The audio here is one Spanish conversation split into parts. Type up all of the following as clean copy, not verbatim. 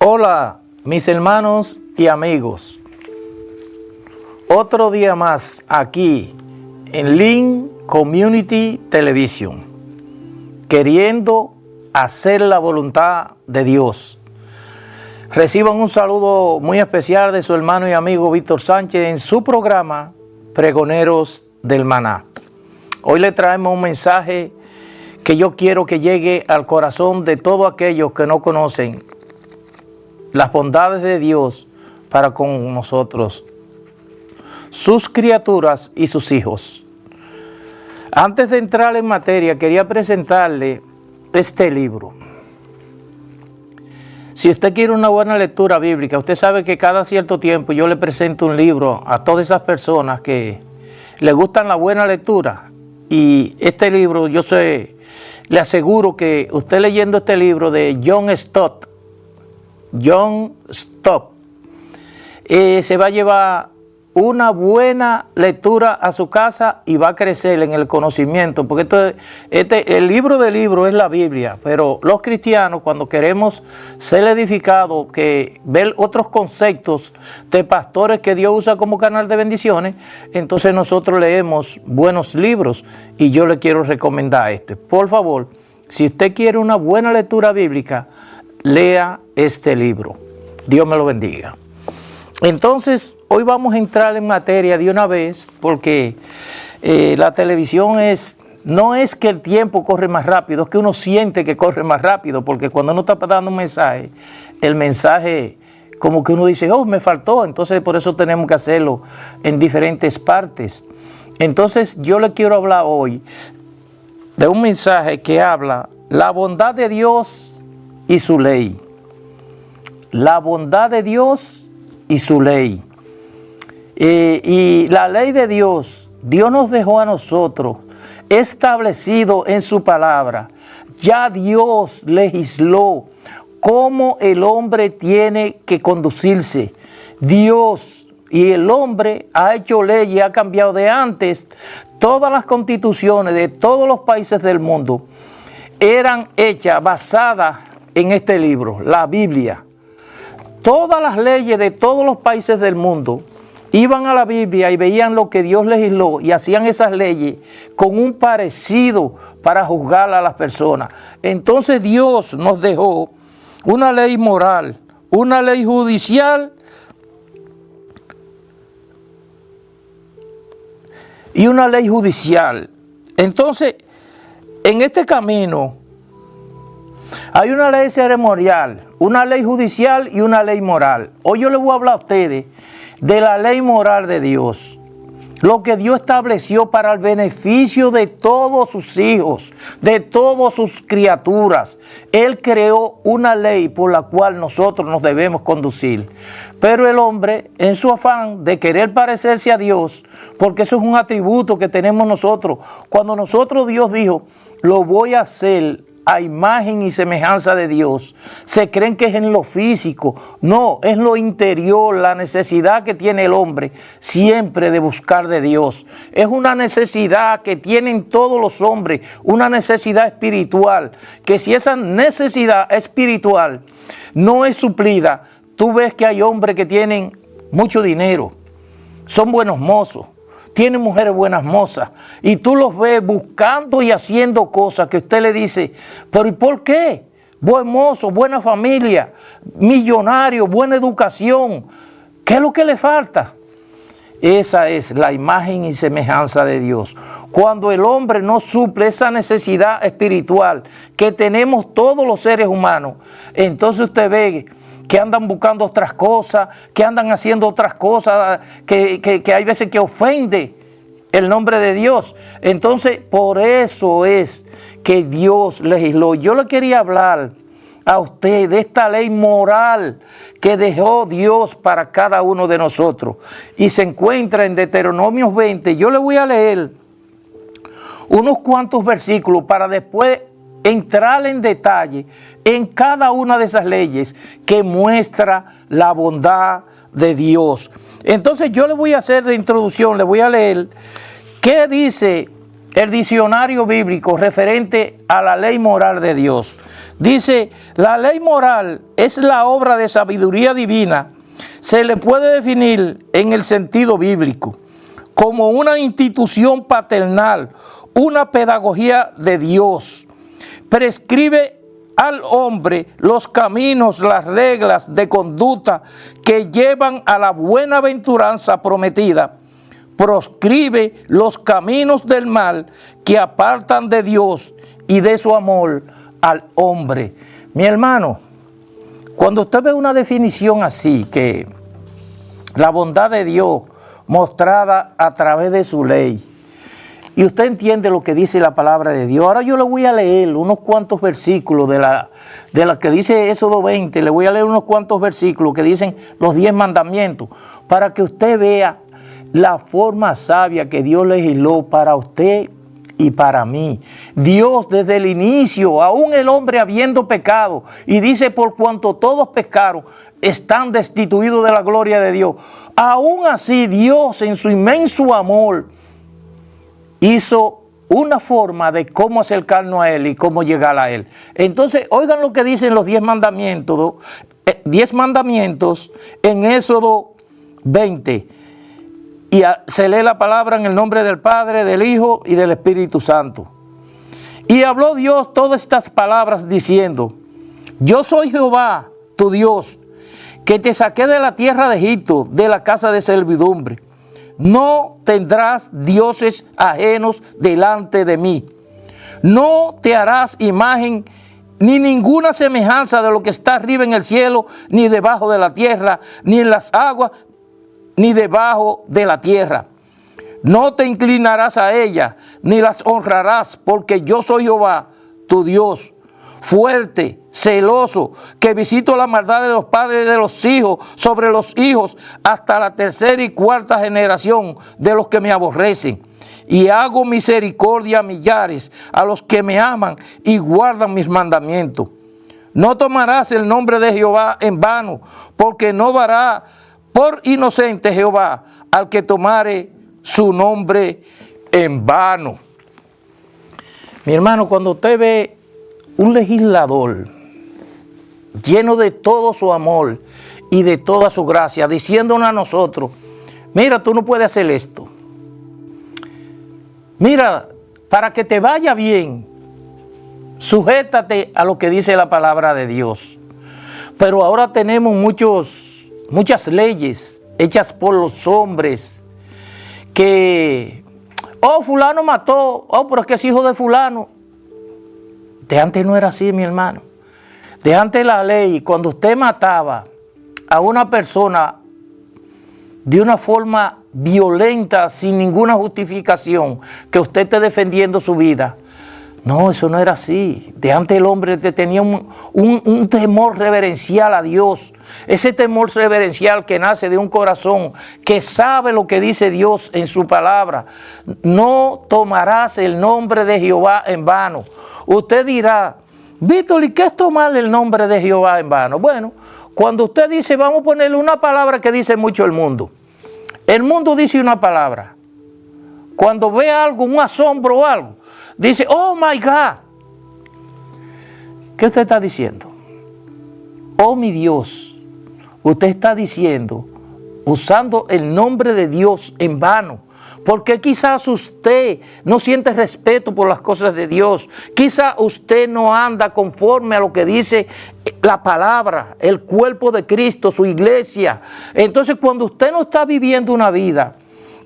Hola, mis hermanos y amigos. Otro día más aquí en Link Community Television, queriendo hacer la voluntad de Dios. Reciban un saludo muy especial de su hermano y amigo Víctor Sánchez en su programa Pregoneros del Maná. Hoy le traemos un mensaje que yo quiero que llegue al corazón de todos aquellos que no conocen las bondades de Dios para con nosotros, sus criaturas y sus hijos. Antes de entrar en materia, quería presentarle este libro. Si usted quiere una buena lectura bíblica, usted sabe que cada cierto tiempo yo le presento un libro a todas esas personas que le gustan la buena lectura. Y este libro, le aseguro que usted leyendo este libro de John Stott, se va a llevar una buena lectura a su casa y va a crecer en el conocimiento, porque el libro de libros es la Biblia, pero los cristianos, cuando queremos ser edificados, que ver otros conceptos de pastores que Dios usa como canal de bendiciones, entonces nosotros leemos buenos libros, y yo le quiero recomendar este. Por favor, si usted quiere una buena lectura bíblica, lea este libro. Dios me lo bendiga. Entonces, hoy vamos a entrar en materia de una vez, porque la televisión no es que el tiempo corre más rápido, es que uno siente que corre más rápido, porque cuando uno está dando un mensaje, el mensaje como que uno dice, oh, me faltó, entonces por eso tenemos que hacerlo en diferentes partes. Entonces, yo le quiero hablar hoy de un mensaje que habla la bondad de Dios y su ley. La bondad de Dios y su ley. Y la ley de Dios, Dios nos dejó a nosotros establecido en su palabra. Ya Dios legisló cómo el hombre tiene que conducirse. Dios y el hombre ha hecho leyes, ha cambiado de antes. Todas las constituciones de todos los países del mundo eran hechas basadas en este libro, la Biblia. Todas las leyes de todos los países del mundo iban a la Biblia y veían lo que Dios legisló y hacían esas leyes con un parecido para juzgar a las personas. Entonces Dios nos dejó una ley moral, una ley judicial y una ley judicial. Entonces, en este camino hay una ley ceremonial, una ley judicial y una ley moral. Hoy yo les voy a hablar a ustedes de la ley moral de Dios. Lo que Dios estableció para el beneficio de todos sus hijos, de todas sus criaturas. Él creó una ley por la cual nosotros nos debemos conducir. Pero el hombre, en su afán de querer parecerse a Dios, porque eso es un atributo que tenemos nosotros. Cuando Dios dijo, lo voy a hacer a imagen y semejanza de Dios, se creen que es en lo físico. No, es lo interior, la necesidad que tiene el hombre siempre de buscar de Dios. Es una necesidad que tienen todos los hombres, una necesidad espiritual, que si esa necesidad espiritual no es suplida, tú ves que hay hombres que tienen mucho dinero, son buenos mozos, tienen mujeres buenas mozas, y tú los ves buscando y haciendo cosas que usted le dice, pero ¿y por qué? Buen mozo, buena familia, millonario, buena educación, ¿qué es lo que le falta? Esa es la imagen y semejanza de Dios. Cuando el hombre no suple esa necesidad espiritual que tenemos todos los seres humanos, entonces usted ve que andan buscando otras cosas, que andan haciendo otras cosas, que hay veces que ofende el nombre de Dios. Entonces, por eso es que Dios legisló. Yo le quería hablar a usted de esta ley moral que dejó Dios para cada uno de nosotros. Y se encuentra en Deuteronomio 20. Yo le voy a leer unos cuantos versículos para después entrar en detalle en cada una de esas leyes que muestra la bondad de Dios. Entonces yo le voy a hacer de introducción, le voy a leer qué dice el diccionario bíblico referente a la ley moral de Dios. Dice, la ley moral es la obra de sabiduría divina. Se le puede definir en el sentido bíblico como una institución paternal, una pedagogía de Dios. Prescribe al hombre los caminos, las reglas de conducta que llevan a la buenaventuranza prometida. Proscribe los caminos del mal que apartan de Dios y de su amor al hombre. Mi hermano, cuando usted ve una definición así, que la bondad de Dios mostrada a través de su ley, y usted entiende lo que dice la palabra de Dios. Ahora yo le voy a leer unos cuantos versículos de la que dice Éxodo 20, le voy a leer unos cuantos versículos que dicen los 10 mandamientos, para que usted vea la forma sabia que Dios legisló para usted y para mí. Dios desde el inicio, aún el hombre habiendo pecado, y dice por cuanto todos pecaron, están destituidos de la gloria de Dios. Aún así Dios en su inmenso amor hizo una forma de cómo acercarnos a Él y cómo llegar a Él. Entonces, oigan lo que dicen los 10 mandamientos, 10 mandamientos en Éxodo 20. Y se lee la palabra en el nombre del Padre, del Hijo y del Espíritu Santo. Y habló Dios todas estas palabras diciendo, yo soy Jehová, tu Dios, que te saqué de la tierra de Egipto, de la casa de servidumbre. No tendrás dioses ajenos delante de mí. No te harás imagen ni ninguna semejanza de lo que está arriba en el cielo, ni debajo de la tierra, ni en las aguas, ni debajo de la tierra. No te inclinarás a ella, ni las honrarás, porque yo soy Jehová, tu Dios, fuerte, celoso, que visito la maldad de los padres de los hijos sobre los hijos hasta la tercera y cuarta generación de los que me aborrecen. Y hago misericordia a millares, a los que me aman y guardan mis mandamientos. No tomarás el nombre de Jehová en vano, porque no dará por inocente Jehová al que tomare su nombre en vano. Mi hermano, cuando usted ve un legislador lleno de todo su amor y de toda su gracia, diciéndonos a nosotros, mira, tú no puedes hacer esto. Mira, para que te vaya bien, sujétate a lo que dice la palabra de Dios. Pero ahora tenemos muchas leyes hechas por los hombres que, fulano mató, pero es que es hijo de fulano. De antes no era así, mi hermano. De antes la ley, cuando usted mataba a una persona de una forma violenta, sin ninguna justificación, que usted esté defendiendo su vida, no, eso no era así. De antes el hombre tenía un temor reverencial a Dios. Ese temor reverencial que nace de un corazón que sabe lo que dice Dios en su palabra. No tomarás el nombre de Jehová en vano. Usted dirá, Víctor, ¿y qué es tomar el nombre de Jehová en vano? Bueno, cuando usted dice, vamos a ponerle una palabra que dice mucho el mundo. El mundo dice una palabra. Cuando ve algo, un asombro o algo, dice, oh my God. ¿Qué usted está diciendo? Oh mi Dios. Usted está diciendo, usando el nombre de Dios en vano. Porque quizás usted no siente respeto por las cosas de Dios. Quizás usted no anda conforme a lo que dice la palabra, el cuerpo de Cristo, su iglesia. Entonces, cuando usted no está viviendo una vida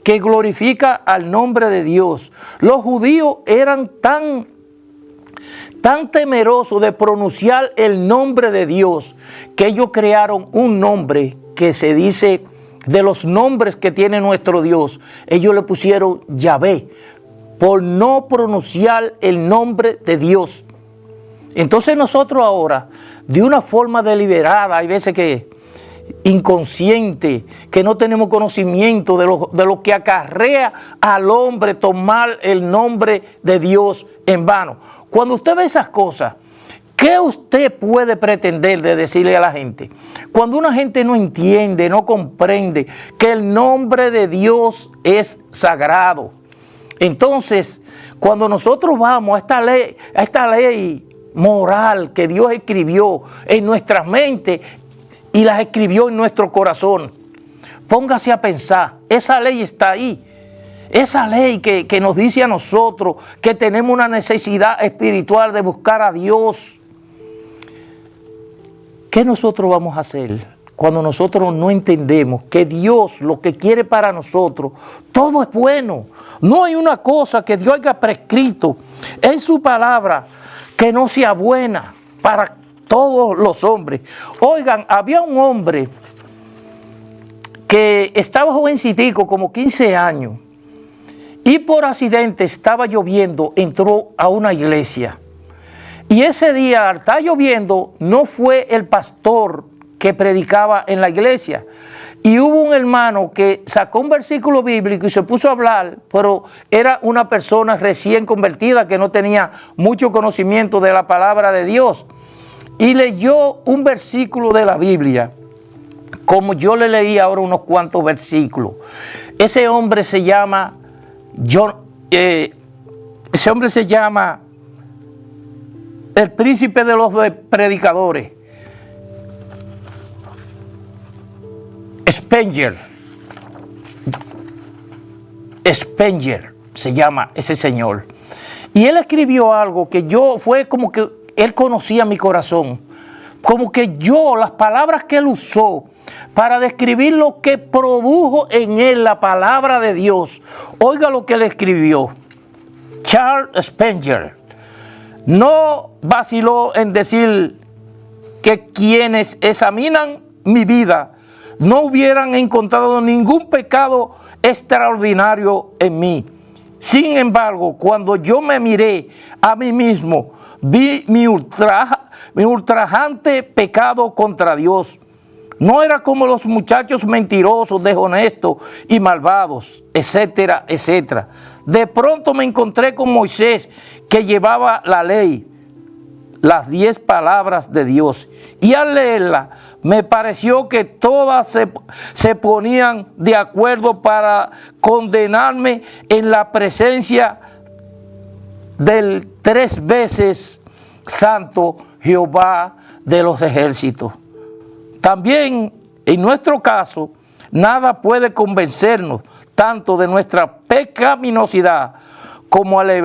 que glorifica al nombre de Dios, los judíos eran tan temerosos de pronunciar el nombre de Dios que ellos crearon un nombre que se dice, de los nombres que tiene nuestro Dios, ellos le pusieron Yahvé, por no pronunciar el nombre de Dios. Entonces nosotros ahora, de una forma deliberada, hay veces que inconsciente, que no tenemos conocimiento de lo que acarrea al hombre tomar el nombre de Dios en vano. Cuando usted ve esas cosas, ¿qué usted puede pretender de decirle a la gente? Cuando una gente no entiende, no comprende que el nombre de Dios es sagrado. Entonces, cuando nosotros vamos a esta ley moral que Dios escribió en nuestras mentes y las escribió en nuestro corazón. Póngase a pensar, esa ley está ahí. Esa ley que nos dice a nosotros que tenemos una necesidad espiritual de buscar a Dios. ¿Qué nosotros vamos a hacer cuando nosotros no entendemos que Dios lo que quiere para nosotros, todo es bueno? No hay una cosa que Dios haya prescrito en su palabra que no sea buena para todos los hombres. Oigan, había un hombre que estaba jovencitico, como 15 años, y por accidente estaba lloviendo, entró a una iglesia. Y ese día, al estar lloviendo, no fue el pastor que predicaba en la iglesia. Y hubo un hermano que sacó un versículo bíblico y se puso a hablar, pero era una persona recién convertida que no tenía mucho conocimiento de la palabra de Dios. Y leyó un versículo de la Biblia, como yo le leí ahora unos cuantos versículos. Ese hombre se llama el príncipe de los predicadores, Spenger se llama ese señor. Y él escribió algo que fue como que él conocía mi corazón. Como que las palabras que él usó para describir lo que produjo en él la palabra de Dios. Oiga lo que él escribió. Charles Spurgeon no vaciló en decir que quienes examinan mi vida no hubieran encontrado ningún pecado extraordinario en mí. Sin embargo, cuando yo me miré a mí mismo, vi mi ultrajante pecado contra Dios. No era como los muchachos mentirosos, deshonestos y malvados, etcétera, etcétera. De pronto me encontré con Moisés, que llevaba la ley, las 10 palabras de Dios. Y al leerla, me pareció que todas se ponían de acuerdo para condenarme en la presencia del 3 veces santo Jehová de los ejércitos. También, en nuestro caso, nada puede convencernos tanto de nuestra pecaminosidad como la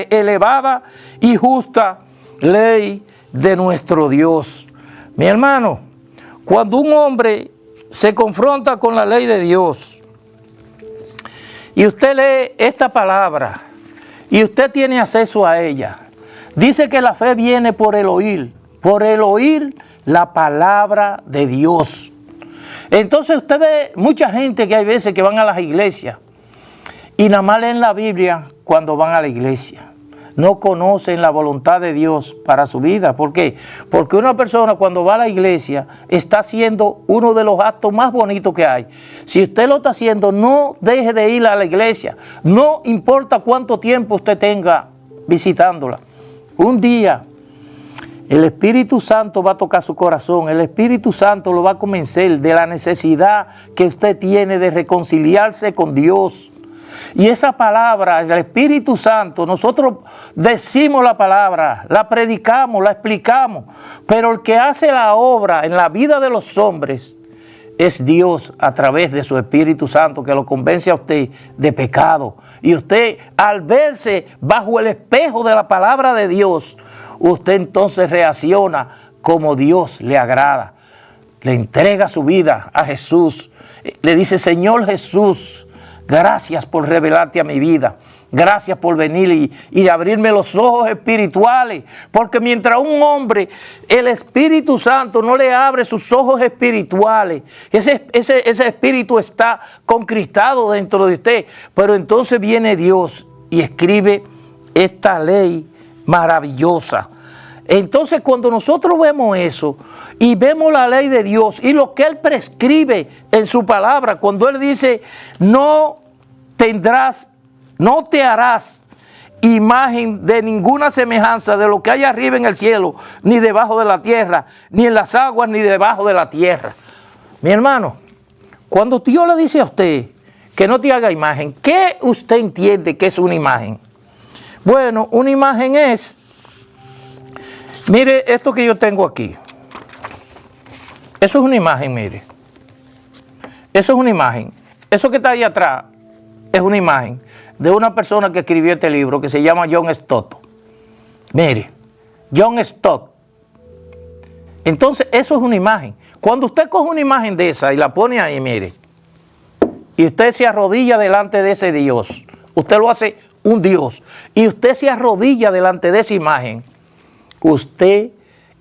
elevada y justa ley de nuestro Dios. Mi hermano, cuando un hombre se confronta con la ley de Dios y usted lee esta palabra y usted tiene acceso a ella, dice que la fe viene por el oír la palabra de Dios. Entonces usted ve mucha gente que hay veces que van a las iglesias y nada más leen la Biblia cuando van a la iglesia. No conocen la voluntad de Dios para su vida. ¿Por qué? Porque una persona cuando va a la iglesia está haciendo uno de los actos más bonitos que hay. Si usted lo está haciendo, no deje de ir a la iglesia. No importa cuánto tiempo usted tenga visitándola. Un día el Espíritu Santo va a tocar su corazón. El Espíritu Santo lo va a convencer de la necesidad que usted tiene de reconciliarse con Dios. Y esa palabra, el Espíritu Santo, nosotros decimos la palabra, la predicamos, la explicamos, pero el que hace la obra en la vida de los hombres es Dios a través de su Espíritu Santo, que lo convence a usted de pecado. Y usted, al verse bajo el espejo de la palabra de Dios, usted entonces reacciona como Dios le agrada. Le entrega su vida a Jesús. Le dice: Señor Jesús, gracias por revelarte a mi vida. Gracias por venir y abrirme los ojos espirituales. Porque mientras un hombre, el Espíritu Santo no le abre sus ojos espirituales, ese espíritu está concristado dentro de usted. Pero entonces viene Dios y escribe esta ley maravillosa. Entonces, cuando nosotros vemos eso y vemos la ley de Dios y lo que Él prescribe en su palabra, cuando Él dice: no te harás imagen de ninguna semejanza de lo que hay arriba en el cielo, ni debajo de la tierra, ni en las aguas, ni debajo de la tierra. Mi hermano, cuando Dios le dice a usted que no te haga imagen, ¿qué usted entiende que es una imagen? Bueno, una imagen es Mire esto que yo tengo aquí. Eso es una imagen, mire. Eso es una imagen. Eso que está ahí atrás es una imagen de una persona que escribió este libro que se llama John Stott. Mire, John Stott. Entonces, eso es una imagen. Cuando usted coge una imagen de esa y la pone ahí, mire, y usted se arrodilla delante de ese Dios, usted lo hace un Dios, y usted se arrodilla delante de esa imagen, usted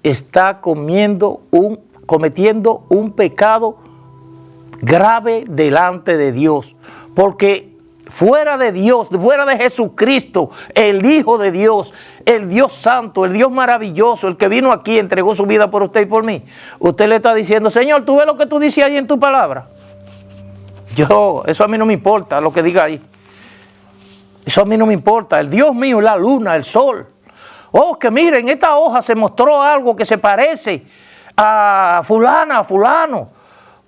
está cometiendo un pecado grave delante de Dios, porque fuera de Dios, fuera de Jesucristo, el Hijo de Dios, el Dios Santo, el Dios maravilloso, el que vino aquí, entregó su vida por usted y por mí, usted le está diciendo, Señor, ¿tú ves lo que tú dices ahí en tu palabra? Eso a mí no me importa lo que diga ahí. Eso a mí no me importa. El Dios mío, la luna, el sol. Oh, que miren, en esta hoja se mostró algo que se parece a fulana, a fulano.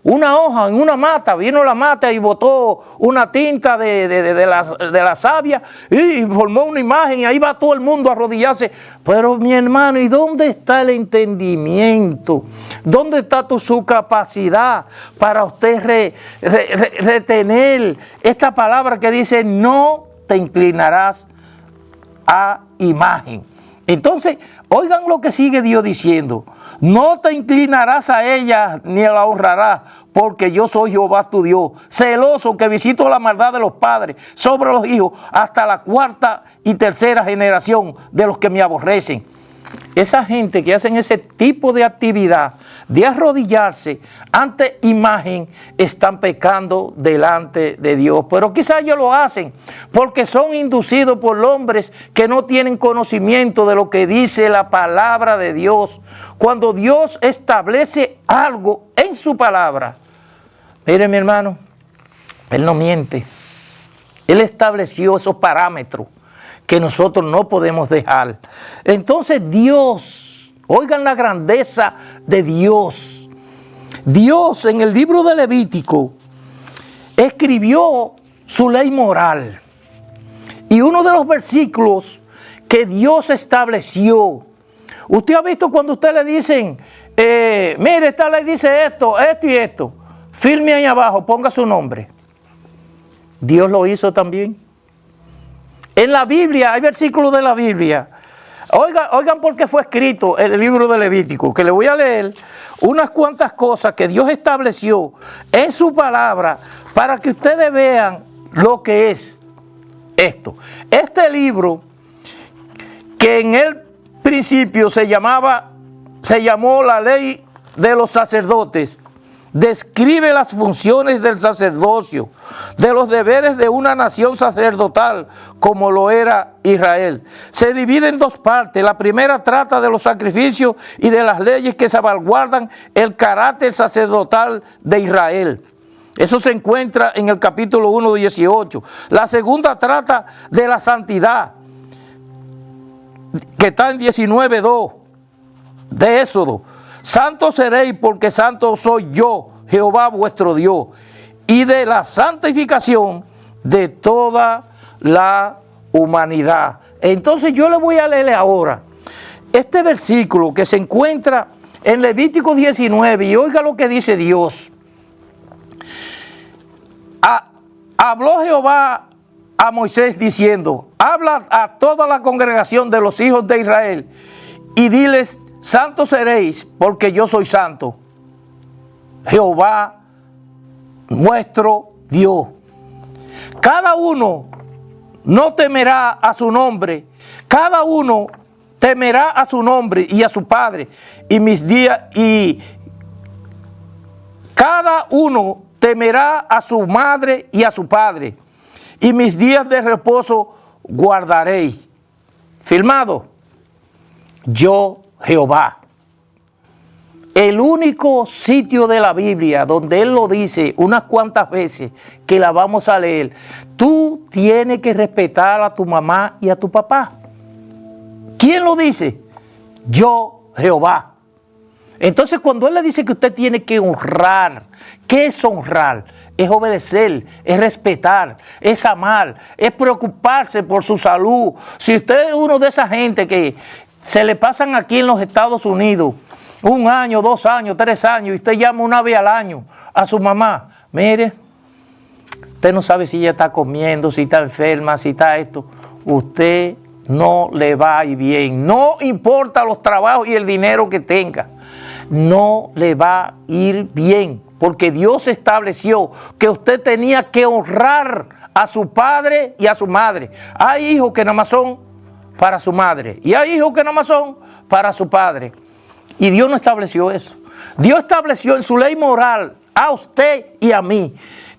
Una hoja en una mata, vino la mata y botó una tinta de la savia y formó una imagen y ahí va todo el mundo a arrodillarse. Pero mi hermano, ¿y dónde está el entendimiento? ¿Dónde está su capacidad para usted retener esta palabra que dice no te inclinarás a imagen? Entonces, oigan lo que sigue Dios diciendo. No te inclinarás a ella ni la honrarás, porque yo soy Jehová tu Dios, celoso que visito la maldad de los padres sobre los hijos hasta la cuarta y tercera generación de los que me aborrecen. Esa gente que hacen ese tipo de actividad de arrodillarse ante imagen están pecando delante de Dios. Pero quizás ellos lo hacen porque son inducidos por hombres que no tienen conocimiento de lo que dice la palabra de Dios. Cuando Dios establece algo en su palabra, mire mi hermano, Él no miente. Él estableció esos parámetros que nosotros no podemos dejar. Entonces Dios, oigan la grandeza de Dios. Dios en el libro de Levítico escribió su ley moral. Y uno de los versículos que Dios estableció, usted ha visto cuando usted le dicen, mire, esta ley dice esto, esto y esto, firme ahí abajo, ponga su nombre. Dios lo hizo también. En la Biblia, hay versículos de la Biblia. Oigan por qué fue escrito el libro de Levítico, que le voy a leer unas cuantas cosas que Dios estableció en su palabra para que ustedes vean lo que es esto. Este libro, que en el principio se llamó la ley de los sacerdotes, describe las funciones del sacerdocio, de los deberes de una nación sacerdotal como lo era Israel. Se divide en dos partes. La primera trata de los sacrificios y de las leyes que salvaguardan el carácter sacerdotal de Israel. Eso se encuentra en el capítulo 1, 18. La segunda trata de la santidad, que está en 19:2 de Éxodo. Santos seréis porque santo soy yo, Jehová vuestro Dios, y de la santificación de toda la humanidad. Entonces yo le voy a leer ahora este versículo que se encuentra en Levítico 19 y oiga lo que dice Dios. Habló Jehová a Moisés diciendo, habla a toda la congregación de los hijos de Israel y diles, santos seréis, porque yo soy santo, Jehová nuestro Dios. Cada uno no temerá a su nombre, cada uno temerá a su nombre y a su padre, y mis días, y cada uno temerá a su madre y a su padre, y mis días de reposo guardaréis. Firmado, yo Jehová. El único sitio de la Biblia donde Él lo dice unas cuantas veces, que la vamos a leer, tú tienes que respetar a tu mamá y a tu papá. ¿Quién lo dice? Yo Jehová. Entonces cuando Él le dice que usted tiene que honrar, ¿qué es honrar? Es obedecer, es respetar, es amar, es preocuparse por su salud. Si usted es uno de esa gente que se le pasan aquí en los Estados Unidos 1 año, 2 años, 3 años, y usted llama una vez al año a su mamá, mire, usted no sabe si ella está comiendo, si está enferma, si está esto, usted no le va a ir bien, no importa los trabajos y el dinero que tenga, no le va a ir bien, porque Dios estableció que usted tenía que honrar a su padre y a su madre. Hay hijos que nada más son para su madre y hay hijos que nada más son para su padre. Y Dios no estableció eso. Dios estableció en su ley moral a usted y a mí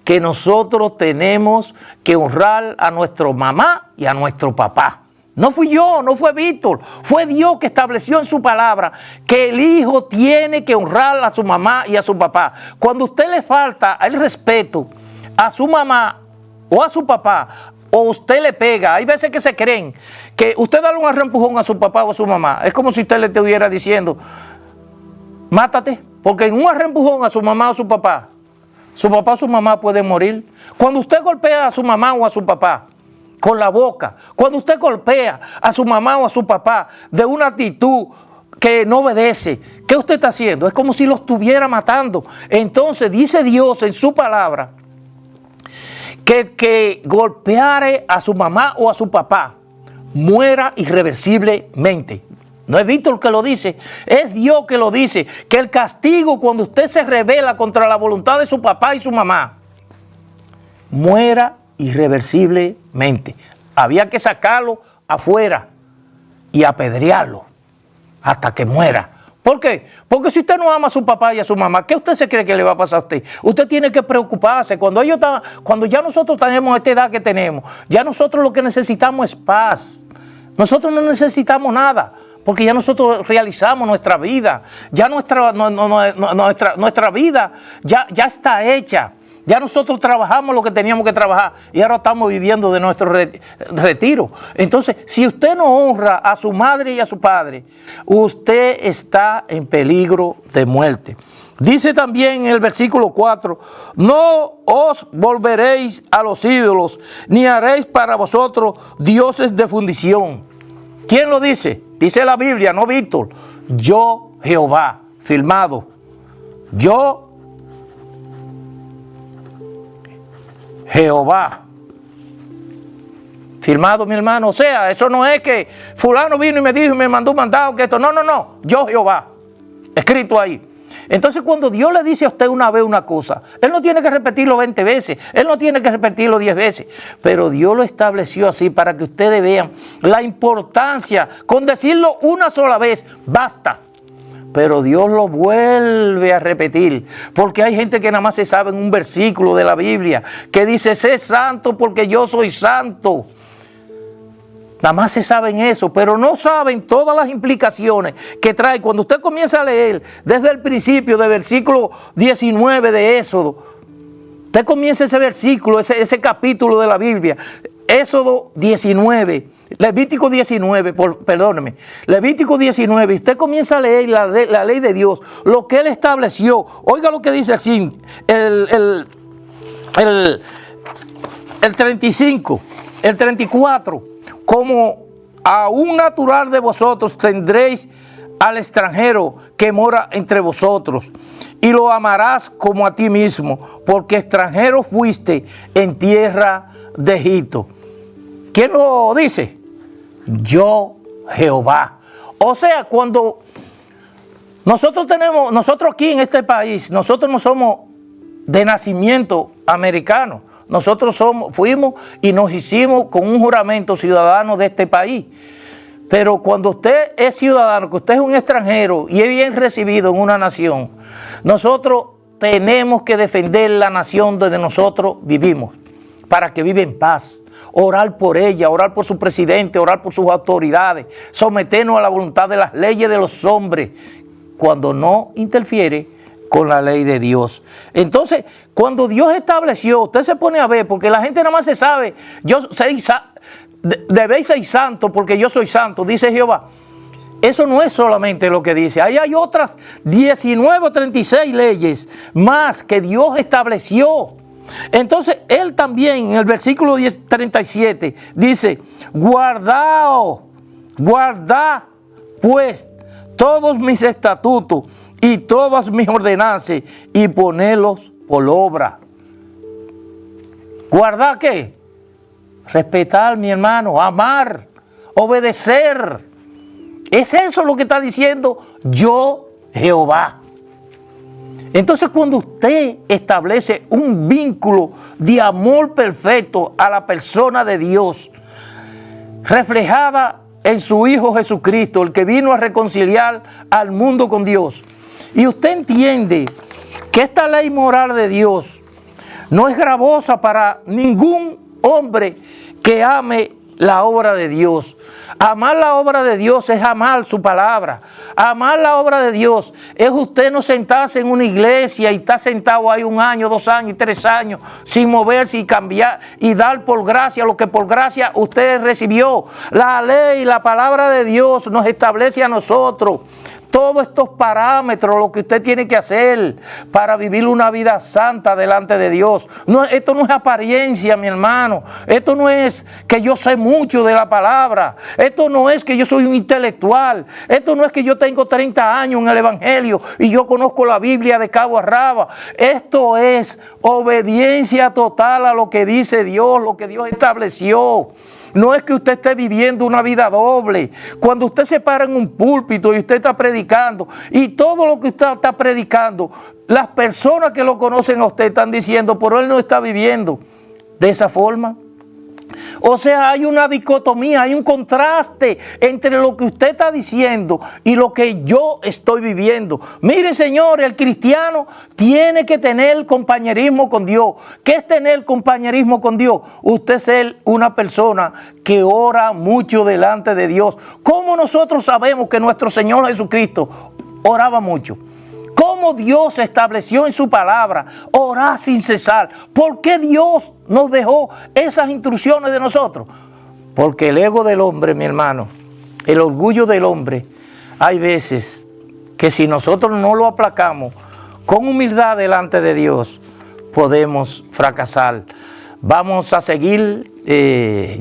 que nosotros tenemos que honrar a nuestra mamá y a nuestro papá. No fui yo, no fue Víctor, fue Dios que estableció en su palabra que el hijo tiene que honrar a su mamá y a su papá. Cuando a usted le falta el respeto a su mamá o a su papá, o usted le pega, hay veces que se creen que usted darle un arrempujón a su papá o a su mamá, es como si usted le estuviera diciendo, mátate, porque en un arrempujón a su mamá o a su papá o su mamá puede morir. Cuando usted golpea a su mamá o a su papá con la boca, cuando usted golpea a su mamá o a su papá de una actitud que no obedece, ¿qué usted está haciendo? Es como si lo estuviera matando. Entonces dice Dios en su palabra que golpeare a su mamá o a su papá muera irreversiblemente. No es Víctor que lo dice, es Dios que lo dice, que el castigo cuando usted se rebela contra la voluntad de su papá y su mamá, muera irreversiblemente. Había que sacarlo afuera y apedrearlo hasta que muera. ¿Por qué? Porque si usted no ama a su papá y a su mamá, ¿qué usted se cree que le va a pasar a usted? Usted tiene que preocuparse. Cuando ya nosotros tenemos esta edad que tenemos, ya nosotros lo que necesitamos es paz. Nosotros no necesitamos nada, porque ya nosotros realizamos nuestra vida. Ya nuestra vida ya está hecha. Ya nosotros trabajamos lo que teníamos que trabajar y ahora estamos viviendo de nuestro retiro. Entonces, si usted no honra a su madre y a su padre, usted está en peligro de muerte. Dice también en el versículo 4, no os volveréis a los ídolos, ni haréis para vosotros dioses de fundición. ¿Quién lo dice? Dice la Biblia, no Víctor. Yo, Jehová, firmado. Yo, Jehová. Firmado, mi hermano. O sea, eso no es que fulano vino y me dijo y me mandó un mandado que esto. No, no, no. Yo, Jehová. Escrito ahí. Entonces, cuando Dios le dice a usted una vez una cosa, Él no tiene que repetirlo 20 veces. Él no tiene que repetirlo 10 veces. Pero Dios lo estableció así para que ustedes vean la importancia. Con decirlo una sola vez, basta. Pero Dios lo vuelve a repetir, porque hay gente que nada más se sabe en un versículo de la Biblia, que dice, sé santo porque yo soy santo. Nada más se saben eso, pero no saben todas las implicaciones que trae. Cuando usted comienza a leer desde el principio del versículo 19 de Éxodo, usted comienza ese versículo, ese capítulo de la Biblia, Éxodo 19, Levítico 19, perdóneme, Levítico 19, usted comienza a leer la ley de Dios, lo que Él estableció. Oiga lo que dice así, el 35, el 34, como a un natural de vosotros tendréis al extranjero que mora entre vosotros, y lo amarás como a ti mismo, porque extranjero fuiste en tierra de Egipto. ¿Quién lo dice? Yo, Jehová. O sea, cuando nosotros aquí en este país, nosotros no somos de nacimiento americano. Nosotros fuimos y nos hicimos con un juramento ciudadano de este país. Pero cuando usted es ciudadano, que usted es un extranjero y es bien recibido en una nación, nosotros tenemos que defender la nación donde nosotros vivimos, para que viva en paz. Orar por ella, orar por su presidente, orar por sus autoridades, someternos a la voluntad de las leyes de los hombres, cuando no interfiere con la ley de Dios. Entonces, cuando Dios estableció, usted se pone a ver, porque la gente nada más se sabe, debéis ser santo porque yo soy santo, dice Jehová. Eso no es solamente lo que dice, ahí hay otras 19 o 36 leyes más que Dios estableció. Entonces, Él también en el versículo 37 dice, guardad pues todos mis estatutos y todas mis ordenanzas y ponerlos por obra. ¿Guardar qué? Respetar, mi hermano, amar, obedecer. Es eso lo que está diciendo yo, Jehová. Entonces, cuando usted establece un vínculo de amor perfecto a la persona de Dios, reflejada en su Hijo Jesucristo, el que vino a reconciliar al mundo con Dios, y usted entiende que esta ley moral de Dios no es gravosa para ningún hombre que ame la obra de Dios. Amar la obra de Dios es amar su palabra. Amar la obra de Dios es usted no sentarse en una iglesia y estar sentado ahí 1 año, 2 años y 3 años sin moverse y cambiar y dar por gracia lo que por gracia usted recibió. La ley, la palabra de Dios nos establece a nosotros todos estos parámetros, lo que usted tiene que hacer para vivir una vida santa delante de Dios. No, esto no es apariencia, mi hermano. Esto no es que yo sé mucho de la palabra. Esto no es que yo soy un intelectual. Esto no es que yo tengo 30 años en el Evangelio y yo conozco la Biblia de cabo a rabo. Esto es obediencia total a lo que dice Dios, lo que Dios estableció. No es que usted esté viviendo una vida doble. Cuando usted se para en un púlpito y usted está predicando, y todo lo que usted está predicando, las personas que lo conocen a usted están diciendo, pero él no está viviendo de esa forma. O sea, hay una dicotomía, hay un contraste entre lo que usted está diciendo y lo que yo estoy viviendo. Mire, señor, el cristiano tiene que tener compañerismo con Dios. ¿Qué es tener compañerismo con Dios? Usted ser una persona que ora mucho delante de Dios. ¿Cómo nosotros sabemos que nuestro Señor Jesucristo oraba mucho? ¿Cómo Dios estableció en su palabra orar sin cesar? ¿Por qué Dios nos dejó esas instrucciones de nosotros? Porque el ego del hombre, mi hermano, el orgullo del hombre, hay veces que si nosotros no lo aplacamos con humildad delante de Dios, podemos fracasar. Vamos a seguir,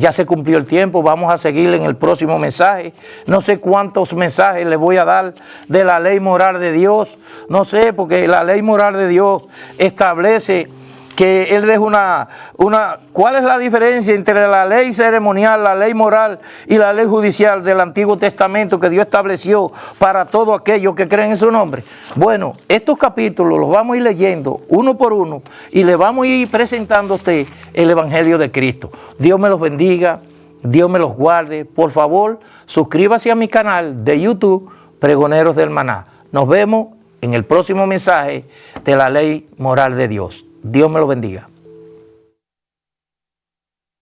ya se cumplió el tiempo, vamos a seguir en el próximo mensaje. No sé cuántos mensajes les voy a dar de la ley moral de Dios. No sé, porque la ley moral de Dios establece que Él deja ¿cuál es la diferencia entre la ley ceremonial, la ley moral y la ley judicial del Antiguo Testamento que Dios estableció para todos aquellos que creen en su nombre? Bueno, estos capítulos los vamos a ir leyendo uno por uno y le vamos a ir presentando a usted el Evangelio de Cristo. Dios me los bendiga, Dios me los guarde. Por favor, suscríbase a mi canal de YouTube, Pregoneros del Maná. Nos vemos en el próximo mensaje de la ley moral de Dios. Dios me lo bendiga.